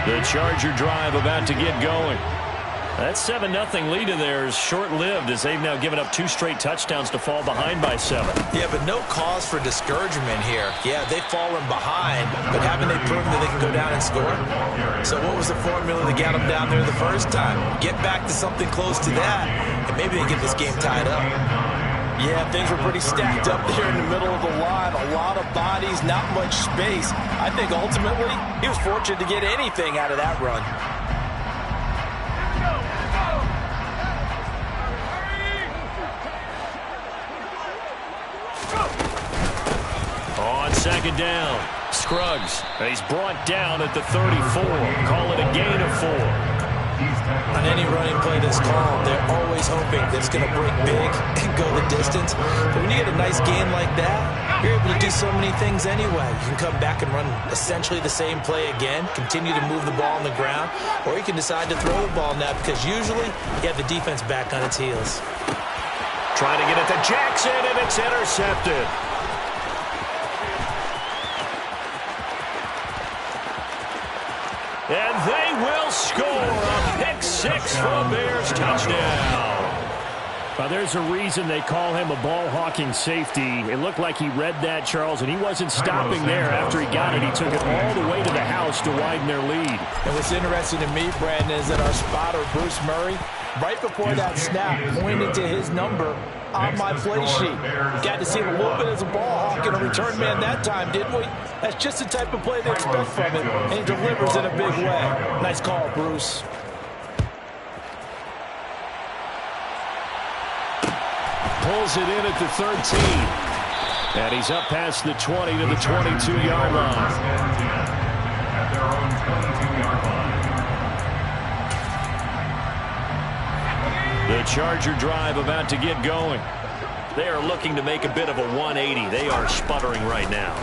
The Charger drive about to get going. That 7-0 lead of theirs short-lived as they've now given up 2 straight touchdowns to fall behind by 7. Yeah, but no cause for discouragement here. Yeah, they've fallen behind, but haven't they proven that they can go down and score? So what was the formula that got them down there the first time? Get back to something close to that, and maybe they get this game tied up. Yeah, things were pretty stacked up there in the middle of the line. A lot of bodies, not much space. I think ultimately he was fortunate to get anything out of that run. On second down, Scruggs. He's brought down at the 34. Call it a gain of 4. On any running play that's called, they're always hoping that it's going to break big and go the distance. But when you get a nice gain like that, you're able to do so many things anyway. You can come back and run essentially the same play again, continue to move the ball on the ground, or you can decide to throw the ball now because usually you have the defense back on its heels. Trying to get it to Jackson, and it's intercepted. And they will score a pick 6 for a Bears touchdown. Well, there's a reason they call him a ball-hawking safety. It looked like he read that, Charles, and he wasn't stopping there. After he got it, he took it all the way to the house to widen their lead. And what's interesting to me, Brandon, is that our spotter, Bruce Murray, right before that snap, pointed to his number on my play sheet. Got to see him a little bit as a ball hawk and a return man that time, didn't we? That's just the type of play they expect from him, and he delivers in a big way. Nice call, Bruce. Pulls it in at the 13. And he's up past the 20 to the 22-yard line. The Charger drive about to get going. They are looking to make a bit of a 180. They are sputtering right now.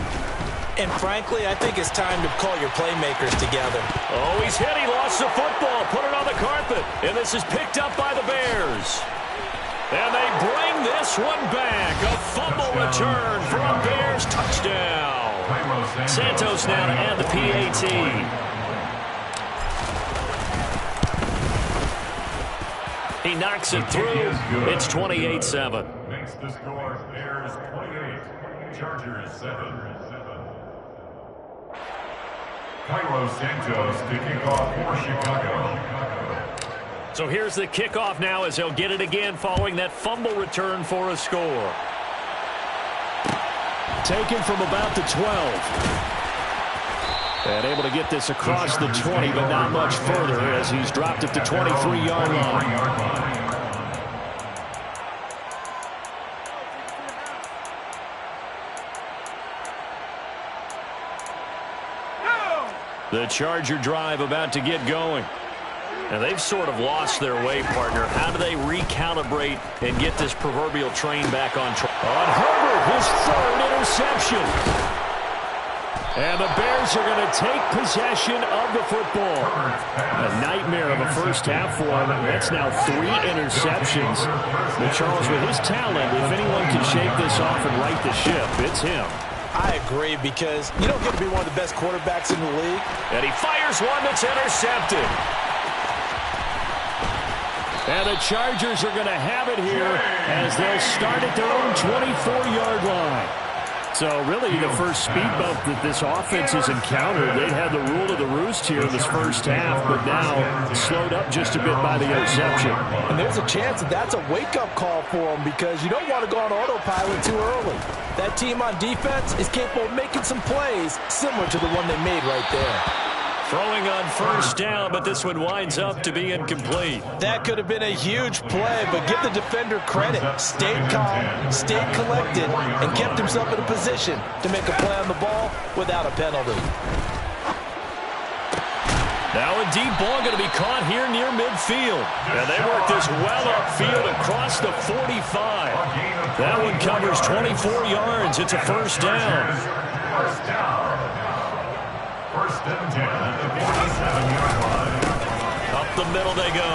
And frankly, I think it's time to call your playmakers together. Oh, he's hit. He lost the football. Put it on the carpet. And this is picked up by the Bears. And they bring this one back. A fumble return for a Bears touchdown. Santos now to add the PAT. He knocks it through. It's 28-7. Makes the score Bears 28, Chargers 7. Cairo Santos to kick off for Chicago. So here's the kickoff now as he'll get it again following that fumble return for a score. Taken from about the 12. And able to get this across the 20, but not much further as he's dropped at the 23-yard line. The Charger drive about to get going. And they've sort of lost their way, partner. How do they recalibrate and get this proverbial train back on track? On Herbert, his 3rd interception. And the Bears are going to take possession of the football. A nightmare of a first half for him. That's now 3 interceptions. But Charles, with his talent, if anyone can shake this off and right the ship, it's him. I agree, because you don't get to be one of the best quarterbacks in the league. And he fires one that's intercepted. And the Chargers are going to have it here as they'll start at their own 24-yard line. So really the first speed bump that this offense has encountered, they'd had the rule of the roost here in this first half, but now slowed up just a bit by the interception. And there's a chance that that's a wake-up call for them, because you don't want to go on autopilot too early. That team on defense is capable of making some plays similar to the one they made right there. Throwing on first down, but this one winds up to be incomplete. That could have been a huge play, but give the defender credit. Stayed calm, stayed collected, and kept himself in a position to make a play on the ball without a penalty. Now a deep ball going to be caught here near midfield. And they work this well upfield across the 45. That one covers 24 yards. It's a first down. First down. First and 10 at the 47-yard line. Up the middle they go.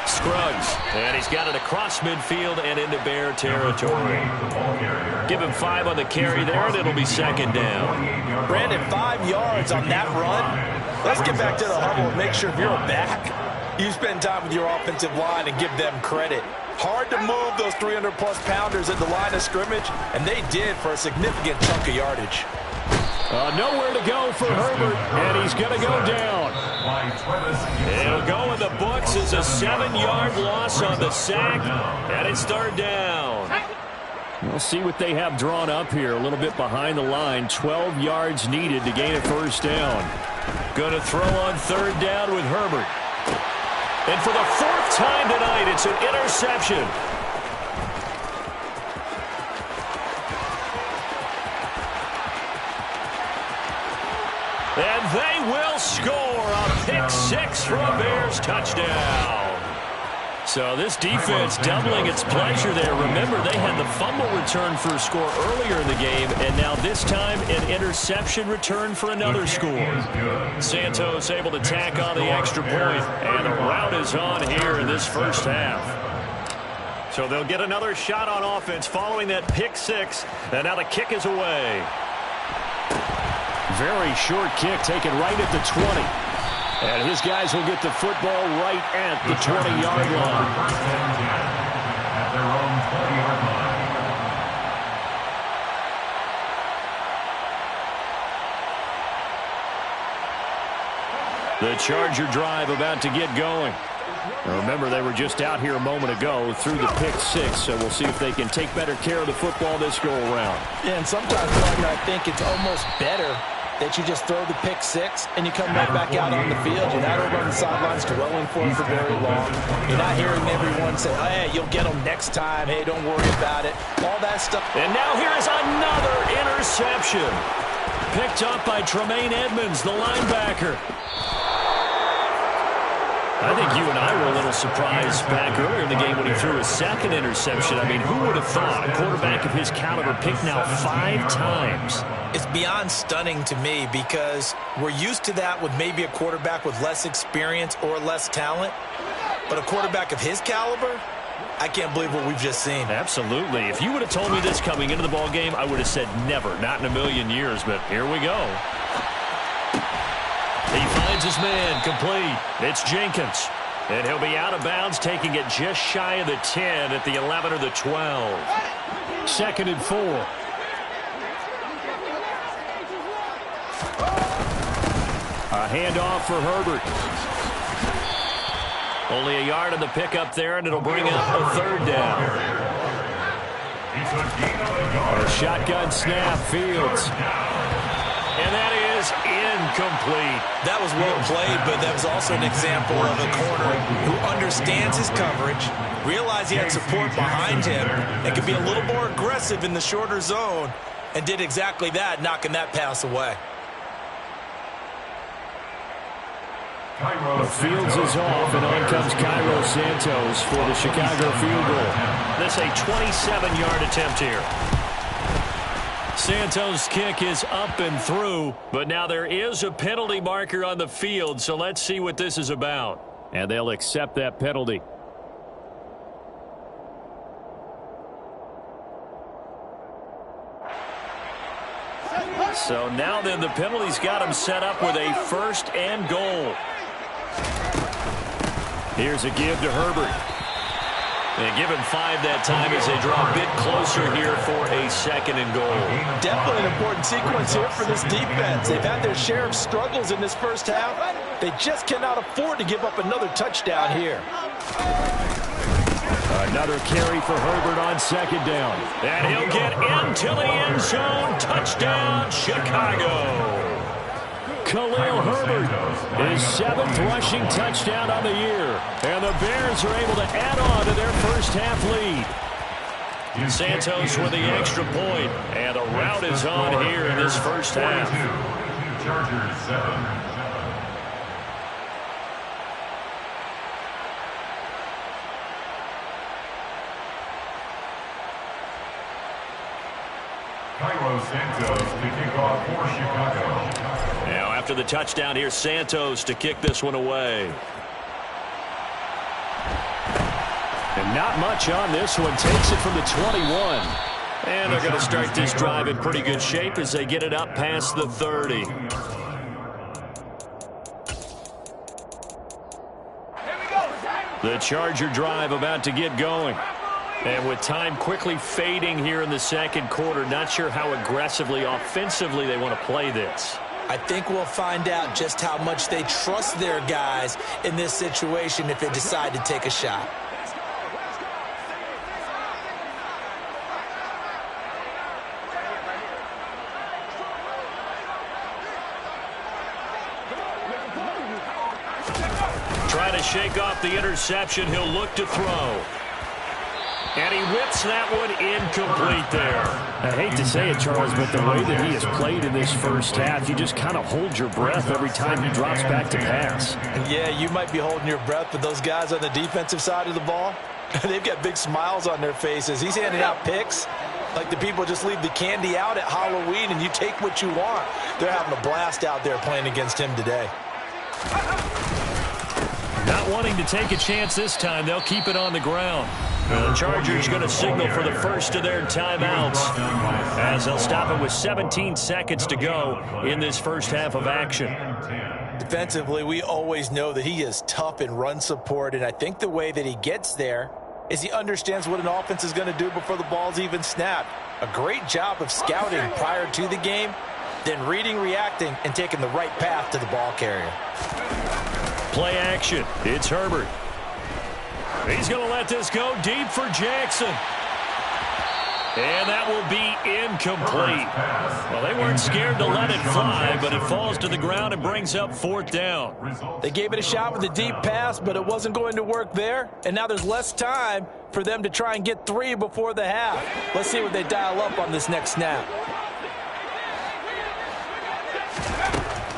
Scruggs. And he's got it across midfield and into Bear territory. Give him 5 on the carry there, and it'll be second down. Brandon, 5 yards on that run. Let's get back to the huddle and make sure if you're a back, you spend time with your offensive line and give them credit. Hard to move those 300-plus pounders at the line of scrimmage, and they did for a significant chunk of yardage. Nowhere to go for Herbert, and he's going to go down. It'll go in the books as a 7-yard loss on the sack, and it's third down. We'll see what they have drawn up here. A little bit behind the line. 12 yards needed to gain a first down. Going to throw on third down with Herbert. And for the 4th time tonight, it's an interception. And they will score a pick-6 for a Bears touchdown. So this defense doubling its pleasure there. Remember, they had the fumble return for a score earlier in the game, and now this time an interception return for another score. Santos able to tack on the extra point, and the rout is on here in this first half. So they'll get another shot on offense following that pick-6, and now the kick is away. Very short kick taken right at the 20. And his guys will get the football right at the 20-yard line. At their own 20-yard line. The Charger drive about to get going. Now remember, they were just out here a moment ago through the pick-6, so we'll see if they can take better care of the football this go-around. Yeah, and sometimes, partner, I think it's almost better that you just throw the pick-6 and you come right back out on the field. You're not over on the sidelines dwelling for very long. You're not hearing everyone say, hey, you'll get them next time. Hey, don't worry about it. All that stuff. And now here is another interception. Picked up by Tremaine Edmonds, the linebacker. I think you and I were a little surprised back earlier in the game when he threw his second interception. I mean, who would have thought a quarterback of his caliber picked now 5 times? It's beyond stunning to me because we're used to that with maybe a quarterback with less experience or less talent. But a quarterback of his caliber, I can't believe what we've just seen. Absolutely. If you would have told me this coming into the ballgame, I would have said never, not in a million years. But here we go. He finds his man complete. It's Jenkins. And he'll be out of bounds, taking it just shy of the 10 at the 11 or the 12. 2nd and 4. A handoff for Herbert. Only a yard on the pickup there, and it'll bring up a third down. A shotgun snap, Fields. And that is incomplete. That was well played, but that was also an example of a corner who understands his coverage, realized he had support behind him, and could be a little more aggressive in the shorter zone, and did exactly that, knocking that pass away. Fields is off, and on comes Cairo Santos for the Chicago field goal. This a 27-yard attempt here. Santos' kick is up and through, but now there is a penalty marker on the field, so let's see what this is about. And they'll accept that penalty. So now then the penalty's got him set up with a 1st and goal. Here's a give to Herbert. And give him 5 that time as they draw a bit closer here for a 2nd and goal. Definitely an important sequence here for this defense. They've had their share of struggles in this first half. They just cannot afford to give up another touchdown here. Another carry for Herbert on 2nd down. And he'll get into the end zone. Touchdown, Chicago. Khalil Herbert, his 7th rushing touchdown on the year. And the Bears are able to add on to their first half lead. Santos with the extra point, and the rout is on here in this first half. Chargers 7. Cairo Santos to kick off for Chicago. Now after the touchdown, here's Santos to kick this one away. And not much on this one. Takes it from the 21. And they're going to start this drive in pretty good shape as they get it up past the 30. The Charger drive about to get going. And with time quickly fading here in the second quarter, not sure how aggressively, offensively they want to play this. I think we'll find out just how much they trust their guys in this situation if they decide to take a shot. Trying to shake off the interception. He'll look to throw. And he whips that one incomplete there. I hate to say it, Charles, but the way that he has played in this first half, you just kind of hold your breath every time he drops back to pass. Yeah, you might be holding your breath, but those guys on the defensive side of the ball, they've got big smiles on their faces. He's handing out picks like the people just leave the candy out at Halloween and you take what you want. They're having a blast out there playing against him today. Not wanting to take a chance this time, they'll keep it on the ground. The Chargers going to signal for the first of their timeouts as they'll stop it with 17 seconds to go in this first half of action. Defensively, we always know that he is tough in run support, and I think the way that he gets there is he understands what an offense is going to do before the ball's even snapped. A great job of scouting prior to the game, then reading, reacting, and taking the right path to the ball carrier. Play action. It's Herbert. He's going to let this go deep for Jackson. And that will be incomplete. Well, they weren't scared to let it fly, but it falls to the ground and brings up fourth down. They gave it a shot with a deep pass, but it wasn't going to work there. And now there's less time for them to try and get 3 before the half. Let's see what they dial up on this next snap.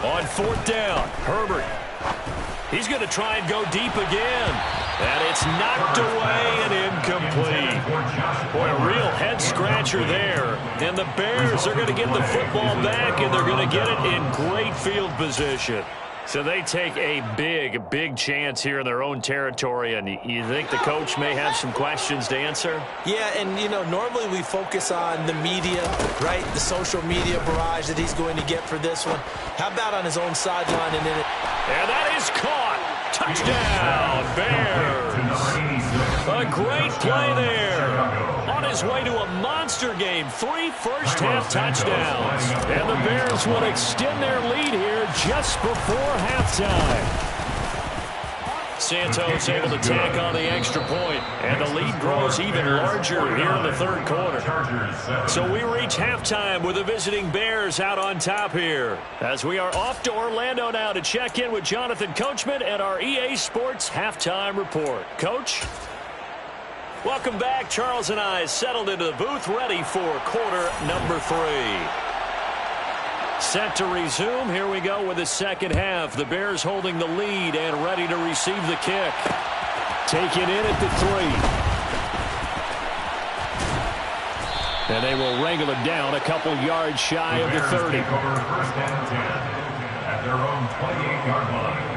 On fourth down, Herbert. He's going to try and go deep again. And it's knocked away and incomplete. Boy, a real head-scratcher there. And the Bears are going to get the football back, and they're going to get it in great field position. So they take a big chance here in their own territory, and you think the coach may have some questions to answer? Yeah, and, you know, normally we focus on the media, right, the social media barrage that he's going to get for this one. How about on his own sideline and in it? And that is caught. Touchdown, Bears. A great play there. On his way to a monster game, 3 first-half touchdowns. And the Bears will extend their lead here just before halftime. Santos able to tack on the extra point, and the lead grows even larger here in the third quarter. So we reach halftime with the visiting Bears out on top here, as we are off to Orlando now to check in with Jonathan Coachman and our EA Sports Halftime Report. Coach? Welcome back. Charles and I settled into the booth, ready for quarter number 3. Set to resume. Here we go with the second half. The Bears holding the lead and ready to receive the kick. Taken in at the 3. And they will wrangle it down a couple yards shy of the 30. First and 10 at their own 28-yard line.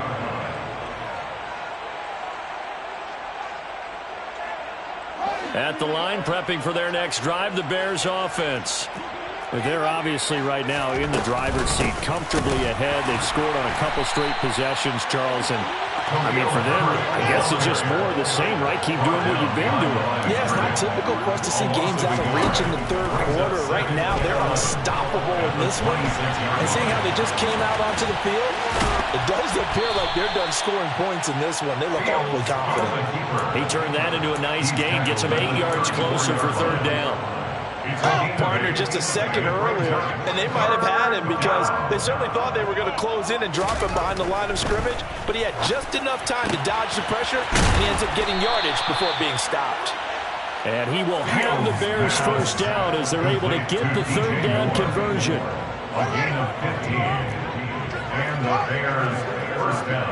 At the line, prepping for their next drive, the Bears offense. They're obviously right now in the driver's seat, comfortably ahead. They've scored on a couple straight possessions, Charles. And, I mean, for them, I guess it's just more of the same, right? Keep doing what you've been doing. Yeah, it's not typical for us to see games out of reach in the third quarter. Right now, they're unstoppable in this one. And seeing how they just came out onto the field, it does appear like they're done scoring points in this one. They look awfully confident. He turned that into a nice gain, gets him 8 yards closer for third down. Partner just a second earlier, and they might have had him because they certainly thought they were going to close in and drop him behind the line of scrimmage, but he had just enough time to dodge the pressure, and he ends up getting yardage before being stopped. And he will have the Bears first down as they're able to get the third down conversion. A gain of 15, and the Bears first down.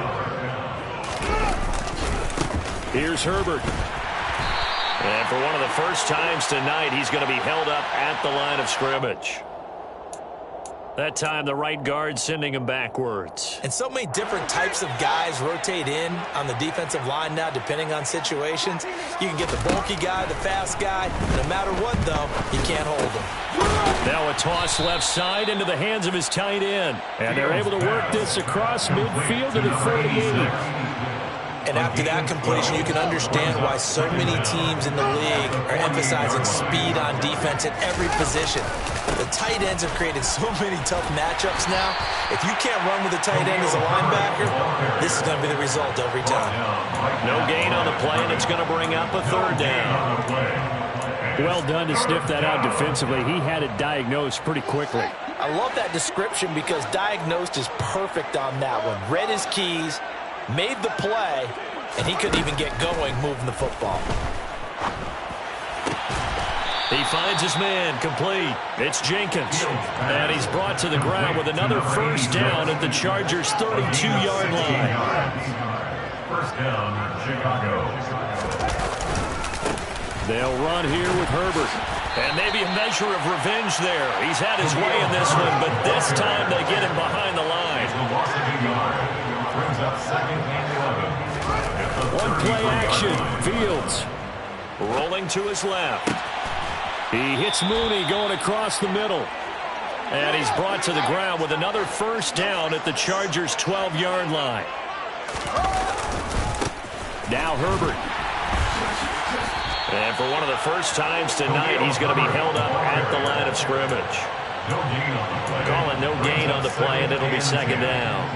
Here's Herbert. And for one of the first times tonight, he's going to be held up at the line of scrimmage. That time, the right guard sending him backwards. And so many different types of guys rotate in on the defensive line now, depending on situations. You can get the bulky guy, the fast guy. No matter what, though, you can't hold him. Now a toss left side into the hands of his tight end. And they're able to work this across midfield to the 48. And And after that completion, you can understand why so many teams in the league are emphasizing speed on defense at every position. The tight ends have created so many tough matchups now. If you can't run with a tight end as a linebacker, this is going to be the result every time. No gain on the play, and it's going to bring up a third down. Well done to sniff that out defensively. He had it diagnosed pretty quickly. I love that description because diagnosed is perfect on that one. Read his keys, made the play, and he couldn't even get going moving the football. He finds his man complete. It's Jenkins. And he's brought to the ground with another first down at the Chargers' 32-yard line. First down, Chicago. They'll run here with Herbert. And maybe a measure of revenge there. He's had his way in this one, but this time they get him behind the line. Brings up second and 11. One play action. Fields rolling to his left. He hits Mooney going across the middle. And he's brought to the ground with another first down at the Chargers' 12-yard line. Now Herbert. And for one of the first times tonight, he's going to be held up at the line of scrimmage. Calling no gain on the play, and it'll be second down.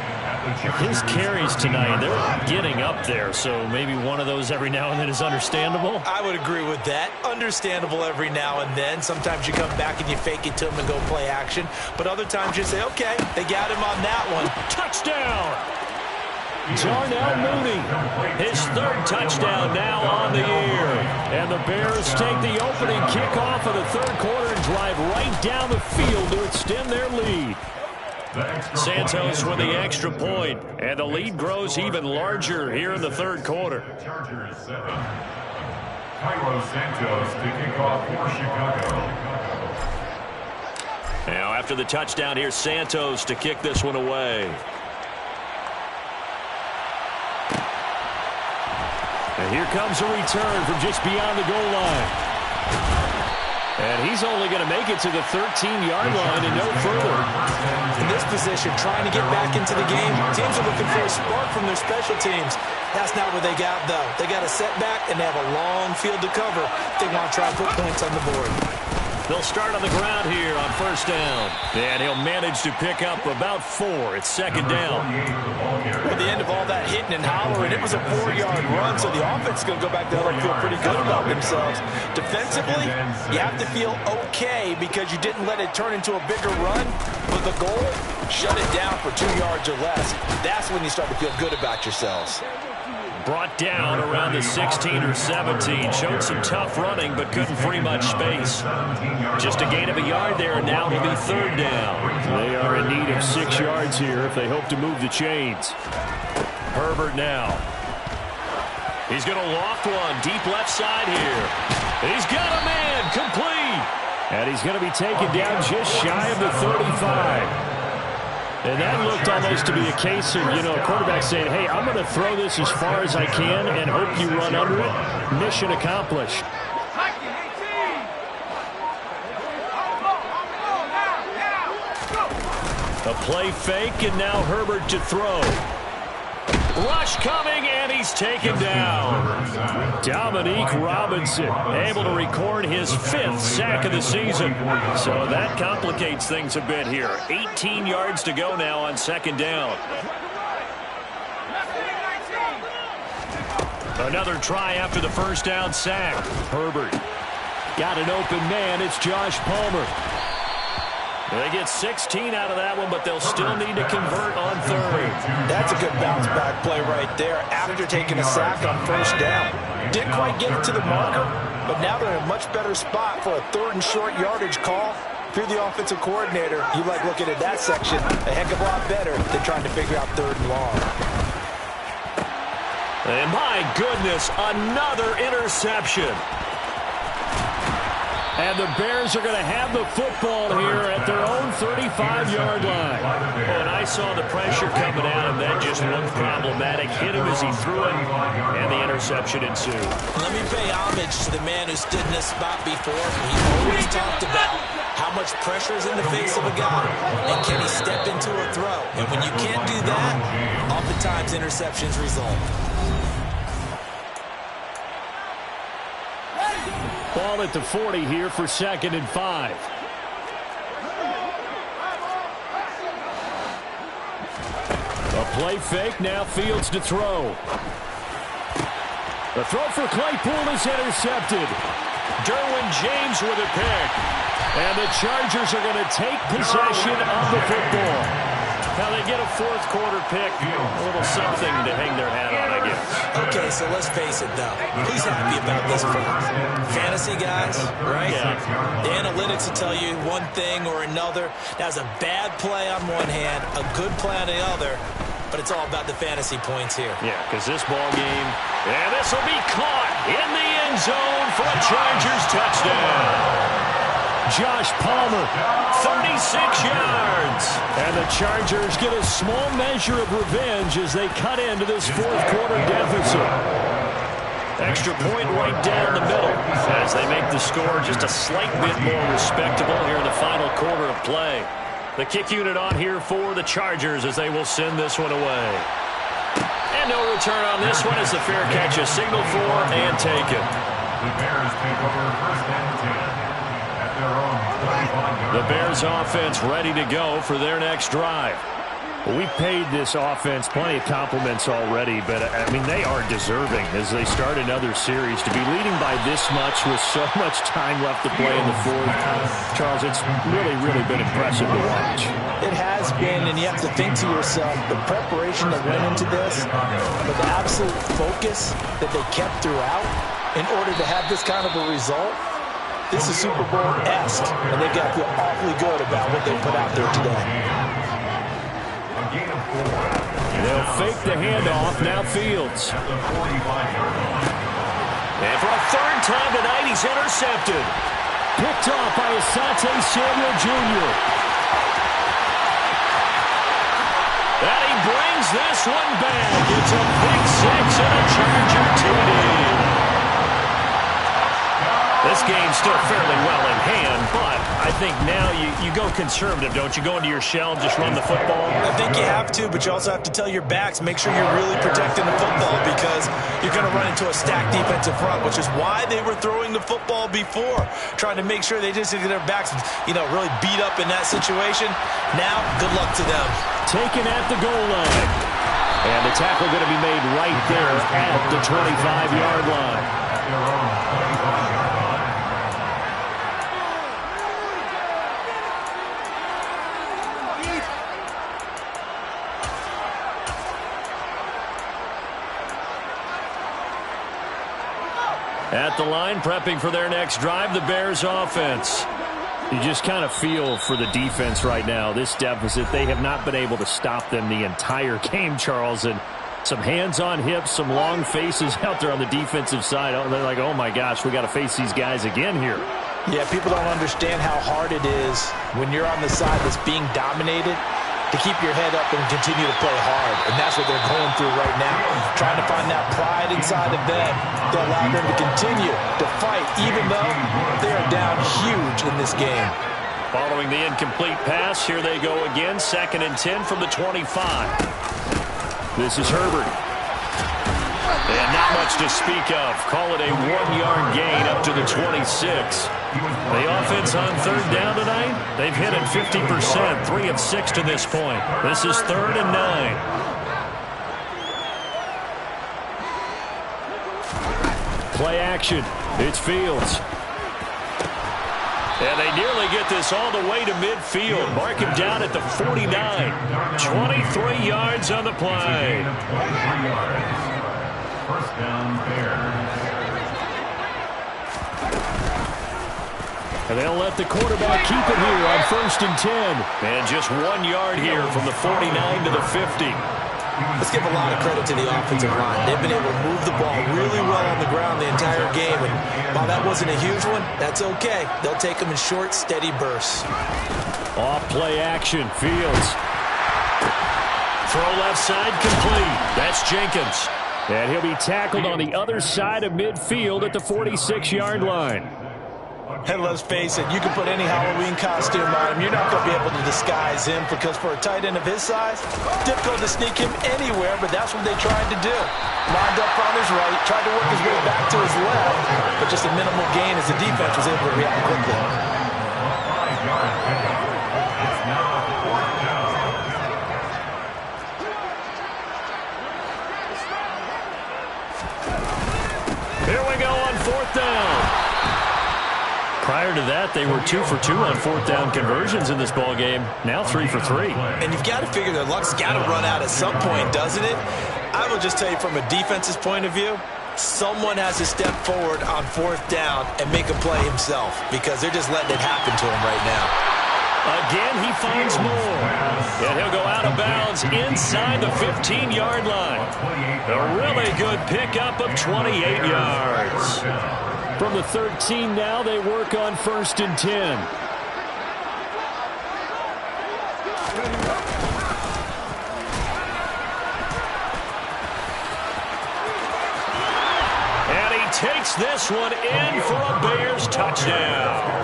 His carries tonight, they're getting up there, so maybe one of those every now and then is understandable. I would agree with that. Understandable every now and then. Sometimes you come back and you fake it to him and go play action. But other times you say, okay, they got him on that one. Touchdown! Darnell Mooney, his third touchdown now on the year. And the Bears take the opening kickoff of the third quarter and drive right down the field to extend their lead. Santos with the extra point, and the lead grows even larger here in the third quarter. Chargers 7. Cairo Santos to kick off for Chicago. Now after the touchdown, here's Santos to kick this one away. And here comes a return from just beyond the goal line. And he's only going to make it to the 13-yard line and no further. In this position, trying to get back into the game, teams are looking for a spark from their special teams. That's not what they got, though. They got a setback, and they have a long field to cover if they want to try and put points on the board. They'll start on the ground here on first down. And he'll manage to pick up about 4. It's second down. At the end of all that hitting and hollering, it was a 4-yard run, so the offense is going to go back there and feel pretty good about themselves. Defensively, you have to feel okay because you didn't let it turn into a bigger run. But the goal, shut it down for 2 yards or less. That's when you start to feel good about yourselves. Brought down around the 16 or 17. Showed some tough running, but couldn't free much space. Just a gain of a yard there, and now it'll be third down. They are in need of 6 yards here if they hope to move the chains. Herbert now. He's going to loft one deep left side here. He's got a man complete. And he's going to be taken down just shy of the 35. And that looked almost to be a case of, a quarterback saying, hey, I'm going to throw this as far as I can and hope you run under it. Mission accomplished. A play fake, and now Herbert to throw. Rush coming, and he's taken down. Dominique Robinson able to record his 5th sack of the season. So that complicates things a bit here. 18 yards to go now on second down. Another try after the first down sack. Herbert got an open man. It's Josh Palmer. They get 16 out of that one, but they'll still need to convert on third. That's a good bounce-back play right there after taking a sack on first down. Didn't quite get it to the marker, but now they're in a much better spot for a third and short yardage call. If you're the offensive coordinator, you like looking at that section a heck of a lot better than trying to figure out third and long. And my goodness, another interception. And the Bears are going to have the football here at their own 35-yard line. Oh, and I saw the pressure coming at him. That just looked problematic. Hit him as he threw it, and the interception ensued. Let me pay homage to the man who stood in this spot before. He always talked about how much pressure is in the face of a guy, and can he step into a throw. And when you can't do that, oftentimes interceptions result. ball at the 40 here for 2nd and 5. A play fake, now Fields to throw. The throw for Claypool is intercepted. Derwin James with a pick. And the Chargers are going to take possession of the football. Now they get a 4th quarter pick. A little something to hang their hat on, I guess. Okay, so let's face it, though. Who's happy about this for fantasy guys, right? Yeah. The analytics will tell you one thing or another. That's a bad play on one hand, a good play on the other. But it's all about the fantasy points here. Yeah, because this ball game, and this will be caught in the end zone for a Chargers touchdown. Josh Palmer, 36 yards. and the Chargers get a small measure of revenge as they cut into this 4th quarter deficit. Extra point right down the middle as they make the score just a slight bit more respectable here in the final quarter of play. The kick unit on here for the Chargers as they will send this one away. And no return on this one as the fair catch is signaled for and taken. The Bears take over 1st and 10 at their own 35-yard line. The Bears offense ready to go for their next drive. Well, we've paid this offense plenty of compliments already, but, I mean, they are deserving as they start another series. To be leading by this much with so much time left to play in the 4th, Charles, it's really, really been impressive to watch. It has been, and you have to think to yourself, the preparation that went into this, but the absolute focus that they kept throughout in order to have this kind of a result, this is Super Bowl-esque, and they've got to feel awfully good about what they put out there today. They'll fake the handoff, now Fields. And for a 3rd time tonight, he's intercepted. Picked off by Asante Samuel Jr. And he brings this one back. It's a pick 6 and a Charger TD. This game's still fairly well in hand, but I think now you go conservative, don't you? Go into your shell, just run the football. I think you have to, but you also have to tell your backs, make sure you're really protecting the football because you're going to run into a stacked defensive front, which is why they were throwing the football before, trying to make sure they just get their backs, really beat up in that situation. Now, good luck to them. Taken at the goal line. And the tackle going to be made right there at the 25-yard line. At the line, prepping for their next drive, the Bears offense. You just kind of feel for the defense right now. This deficit, they have not been able to stop them the entire game, Charles. And some hands on hips, some long faces out there on the defensive side. They're like, oh, my gosh, we got to face these guys again here. Yeah, people don't understand how hard it is when you're on the side that's being dominated to keep your head up and continue to play hard. And that's what they're going through right now, trying to find that pride inside of them to allow them to continue to fight, even though they are down huge in this game. Following the incomplete pass, here they go again, 2nd and 10 from the 25. This is Herbert. And not much to speak of. Call it a 1-yard gain up to the 26. The offense on 3rd down tonight, they've hit it 50%, 3 of 6 to this point. This is 3rd and 9. Play action. It's Fields. And they nearly get this all the way to midfield. Mark him down at the 49. 23 yards on the play. 23 yards. 1st down, Bears. And they'll let the quarterback keep it here on 1st and 10. And just 1 yard here from the 49 to the 50. Let's give a lot of credit to the offensive line. They've been able to move the ball really well on the ground the entire game. And while that wasn't a huge one, that's okay. They'll take them in short, steady bursts. Off play action. Fields. Throw left side complete. That's Jenkins. And he'll be tackled on the other side of midfield at the 46-yard line. And let's face it, you can put any Halloween costume on him. You're not going to be able to disguise him because for a tight end of his size, difficult to sneak him anywhere, but that's what they tried to do. Lined up on his right, tried to work his way back to his left, but just a minimal gain as the defense was able to react quickly. 5-yard pickup. It's now 4th down. Here we go on 4th down. Prior to that, they were 2 for 2 on 4th down conversions in this ball game. Now 3 for 3. And you've got to figure their luck's got to run out at some point, doesn't it? I will just tell you from a defense's point of view, someone has to step forward on 4th down and make a play himself because they're just letting it happen to him right now. Again, he finds more. And he'll go out of bounds inside the 15-yard line. A really good pickup of 28 yards. From the 13 now, they work on 1st and 10. And he takes this one in for a Bears touchdown.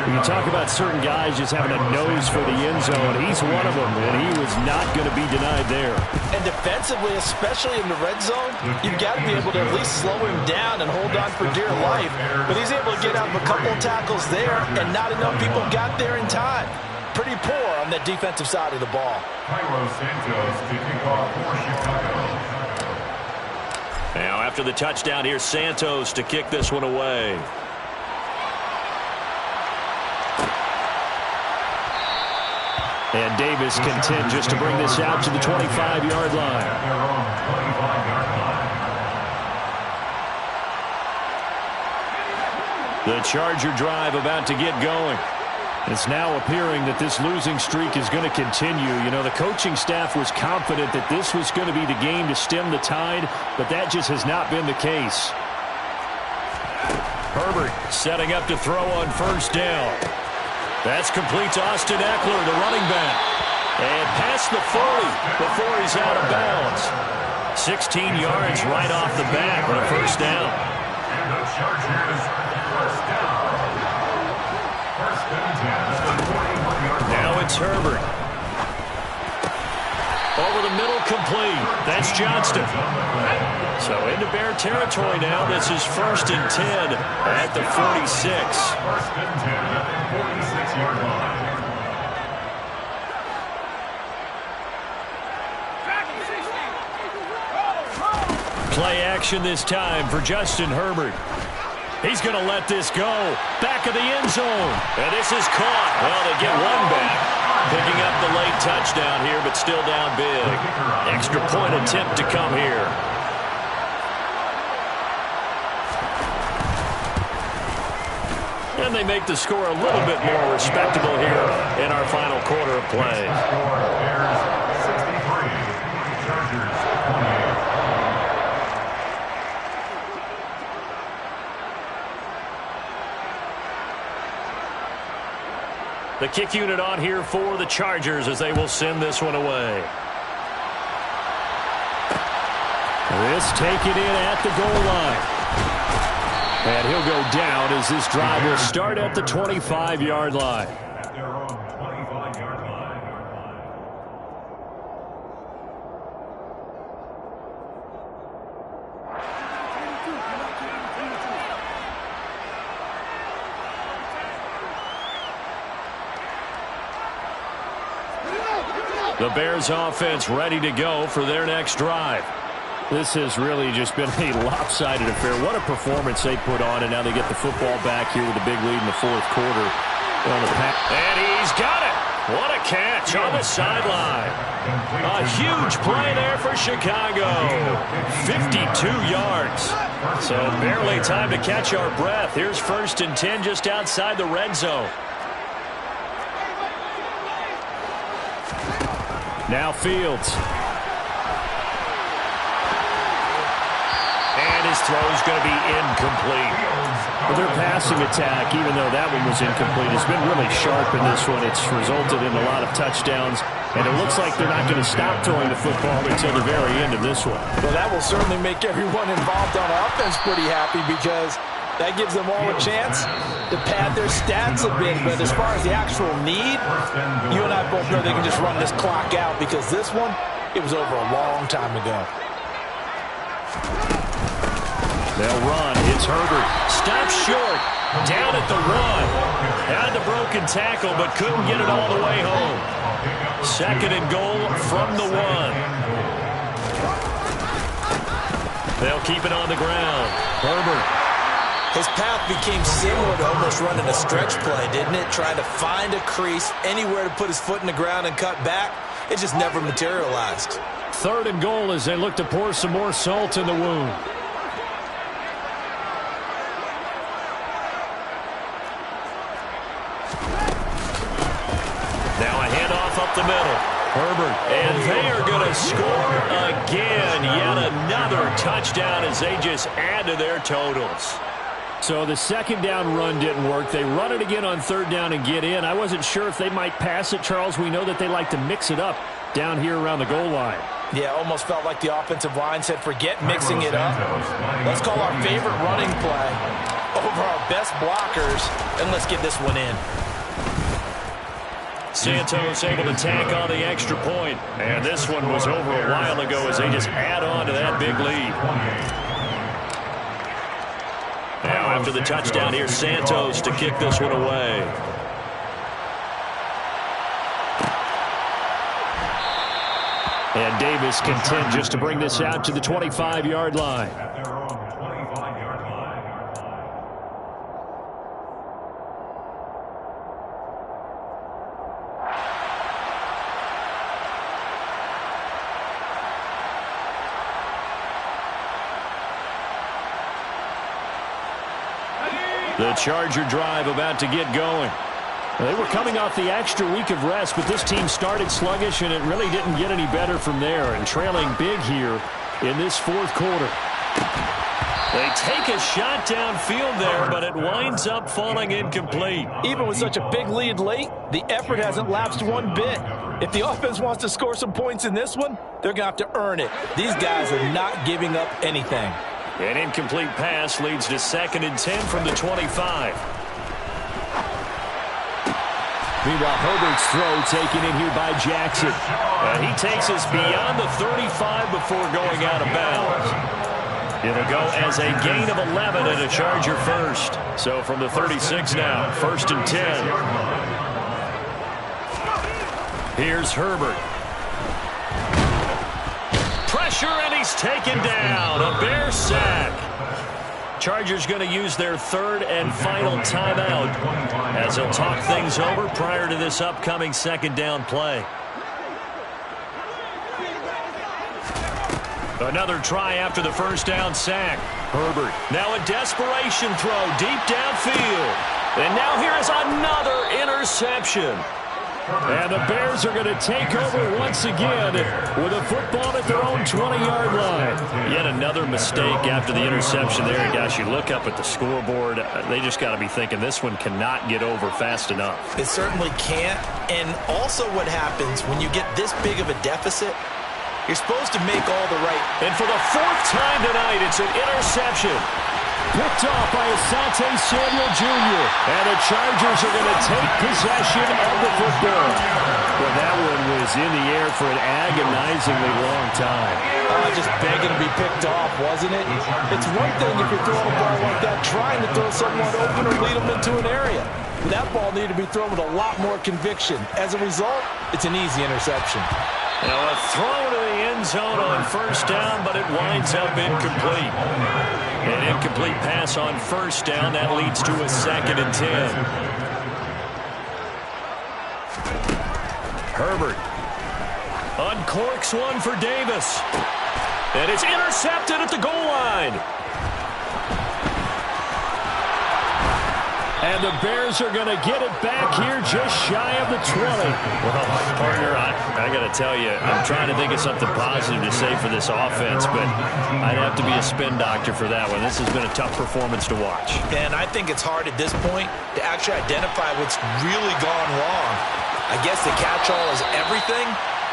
You talk about certain guys just having a nose for the end zone. He's one of them, and he was not going to be denied there. And defensively, especially in the red zone, you've got to be able to at least slow him down and hold on for dear life. But he's able to get out of a couple of tackles there, and not enough people got there in time. Pretty poor on the defensive side of the ball. Cairo Santos to kick off for Chicago. Now after the touchdown, here's Santos to kick this one away. And Davis content just to bring this out to the 25-yard line. The Charger drive about to get going. It's now appearing that this losing streak is going to continue. You know, the coaching staff was confident that this was going to be the game to stem the tide, but that just has not been the case. Herbert setting up to throw on 1st down. That's complete to Austin Eckler, the running back. And past the 40 before he's out of bounds. 16 yards right off the bat on a 1st down. And the Chargers 1st down. 1st and 10. Now it's Herbert. Over the middle, complete. That's Johnston. So into Bear territory now. This is 1st and 10 at the 46. 1st and 10 at the 46-yard line. Play action this time for Justin Herbert. He's going to let this go. Back of the end zone. And this is caught. Well, they get one back. Picking up the late touchdown here, but still down big. Extra point attempt to come here. And they make the score a little bit more respectable here in our final quarter of play. Bears 63, Chargers 28. The kick unit on here for the Chargers as they will send this one away. This taken in at the goal line. And he'll go down as this drive will start at the 25-yard line. At their own 25-yard line. The Bears offense ready to go for their next drive. This has really just been a lopsided affair. What a performance they put on, and now they get the football back here with a big lead in the 4th quarter. And he's got it. What a catch on the sideline. A huge play there for Chicago. 52 yards. So barely time to catch our breath. Here's 1st and 10 just outside the red zone. Now Fields. And his throw is going to be incomplete. Well, their passing attack, even though that one was incomplete, has been really sharp in this one. It's resulted in a lot of touchdowns, and it looks like they're not going to stop throwing the football until the very end of this one. Well, that will certainly make everyone involved on offense pretty happy because That gives them all a chance to pad their stats a bit. But as far as the actual need, you and I both know they can just run this clock out because this one, it was over a long time ago. They'll run. It's Herbert. Stops short. Down at the 1. Had the broken tackle, but couldn't get it all the way home. 2nd and goal from the 1. They'll keep it on the ground. Herbert. His path became similar to almost running a stretch play, didn't it? Trying to find a crease, anywhere to put his foot in the ground and cut back. It just never materialized. 3rd and goal as they look to pour some more salt in the wound. Now a handoff up the middle. Herbert. And they are going to score again. Yet another touchdown as they just add to their totals. So the 2nd down run didn't work. They run it again on 3rd down and get in. I wasn't sure if they might pass it, Charles. We know that they like to mix it up down here around the goal line. Yeah, almost felt like the offensive line said, forget mixing it up. Let's call our favorite running play over our best blockers, and let's get this one in. Santos able to tack on the extra point. And this one was over a while ago as they just add on to that big lead. Now after the touchdown, here's Santos to kick this one away. And Davis content just to bring this out to the 25-yard line. The Charger drive about to get going. They were coming off the extra week of rest, but this team started sluggish, and it really didn't get any better from there. And trailing big here in this 4th quarter. They take a shot downfield there, but it winds up falling incomplete. Even with such a big lead late, the effort hasn't lapsed one bit. If the offense wants to score some points in this one, they're going to have to earn it. These guys are not giving up anything. An incomplete pass leads to 2nd and 10 from the 25. Meanwhile, Herbert's throw taken in here by Jackson. And he takes us beyond the 35 before going out of bounds. It'll go as a gain of 11 and a Charger first. So from the 36 now, 1st and 10. Here's Herbert. Pressure, and he's taken down. A Bear sack. Chargers going to use their 3rd and final timeout as they'll talk things over prior to this upcoming 2nd down play. Another try after the 1st down sack. Herbert. Now a desperation throw deep downfield. And now here is another interception. And the Bears are going to take over once again with a football at their own 20-yard line. Yet another mistake after the interception there. And gosh, you look up at the scoreboard, they just got to be thinking this one cannot get over fast enough. It certainly can't. And also what happens when you get this big of a deficit, you're supposed to make all the right. And for the 4th time tonight, it's an interception. Picked off by Asante Samuel Jr. And the Chargers are going to take possession of the football. Well, that one was in the air for an agonizingly long time. Just begging to be picked off, wasn't it? It's one thing if you're throwing a ball like that, trying to throw someone open or lead them into an area. That ball needed to be thrown with a lot more conviction. As a result, it's an easy interception. Now a throw to the end zone on 1st down, but it winds up incomplete. An incomplete pass on 1st down. That leads to a 2nd and 10. Herbert uncorks one for Davis. And it's intercepted at the goal line. And the Bears are going to get it back here just shy of the 20. Well, partner, I got to tell you, I'm trying to think of something positive to say for this offense, but I'd have to be a spin doctor for that one. This has been a tough performance to watch. And I think it's hard at this point to actually identify what's really gone wrong. I guess the catch-all is everything.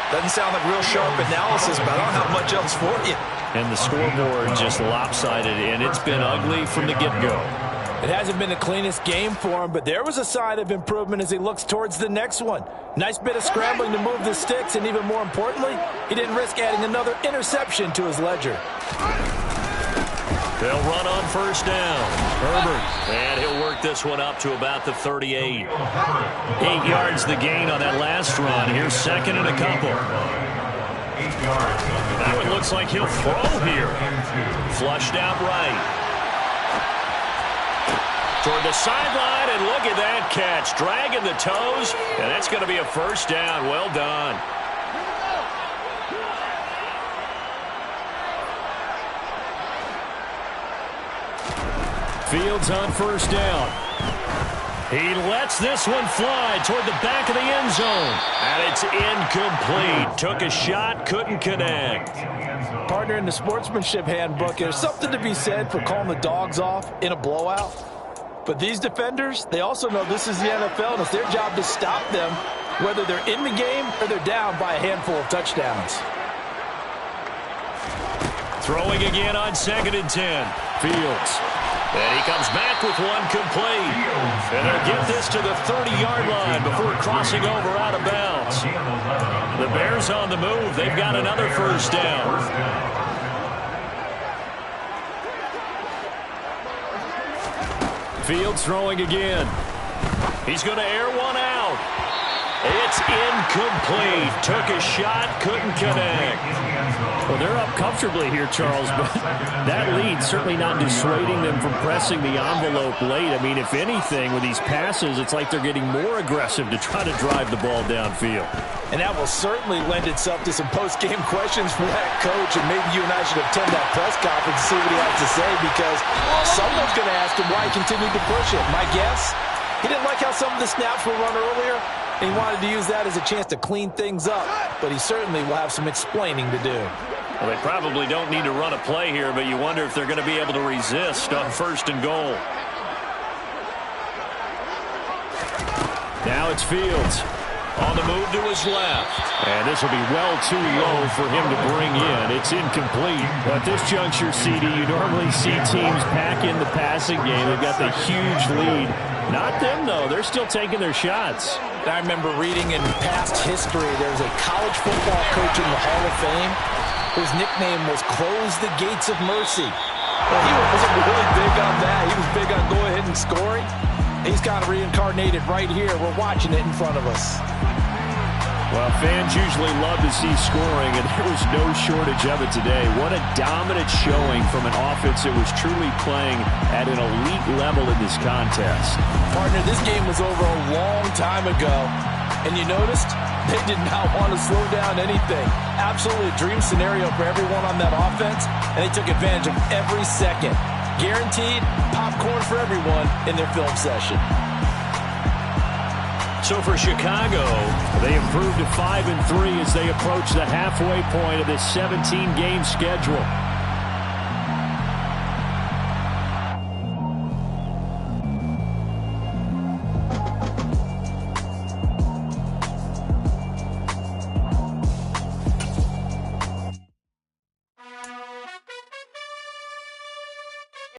Doesn't sound like real sharp analysis, but I don't have much else for you. And the scoreboard just lopsided, and it's been ugly from the get-go. It hasn't been the cleanest game for him, but there was a sign of improvement as he looks towards the next one. Nice bit of scrambling to move the sticks, and even more importantly, he didn't risk adding another interception to his ledger. They'll run on first down. Herbert. And he'll work this one up to about the 38. 8 yards the gain on that last run. Here's second and a couple. 8 yards. Now it looks like he'll throw here. Flushed out right. Toward the sideline, and look at that catch. Dragging the toes, and that's going to be a first down. Well done. Fields on first down. He lets this one fly toward the back of the end zone. And it's incomplete. Took a shot, couldn't connect. Partner, in the sportsmanship handbook, there's something to be said for calling the dogs off in a blowout. But these defenders, they also know this is the NFL, and it's their job to stop them, whether they're in the game or they're down by a handful of touchdowns. Throwing again on 2nd and 10. Fields. And he comes back with one complete. And they'll get this to the 30-yard line before crossing over out of bounds. The Bears on the move. They've got another first down. Fields throwing again. He's going to air one out. It's incomplete. Took a shot, couldn't connect. Well, they're up comfortably here, Charles, but that lead certainly not dissuading them from pressing the envelope late. I mean, if anything, with these passes, it's like they're getting more aggressive to try to drive the ball downfield. And that will certainly lend itself to some post-game questions for that coach, and maybe you and I should attend that press conference and see what he has to say, because someone's going to ask him why he continued to push it. My guess, he didn't like how some of the snaps were run earlier, and he wanted to use that as a chance to clean things up, but he certainly will have some explaining to do. Well, they probably don't need to run a play here, but you wonder if they're going to be able to resist on 1st and goal. Now it's Fields. On the move to his left. And this will be well too low for him to bring in. It's incomplete. At this juncture, CD, you normally see teams pack in the passing game. They've got the huge lead. Not them, though. They're still taking their shots. I remember reading in past history, there's a college football coach in the Hall of Fame whose nickname was Close the Gates of Mercy. Well, he wasn't really big on that. He was big on go ahead and scoring. He's kind of reincarnated right here. We're watching it in front of us. Well, fans usually love to see scoring, and there was no shortage of it today. What a dominant showing from an offense that was truly playing at an elite level in this contest. Partner, this game was over a long time ago, and you noticed they did not want to slow down anything. Absolutely a dream scenario for everyone on that offense, and they took advantage of every second. Guaranteed popcorn for everyone in their film session. So for Chicago, they improved to 5-3 as they approach the halfway point of this 17-game schedule.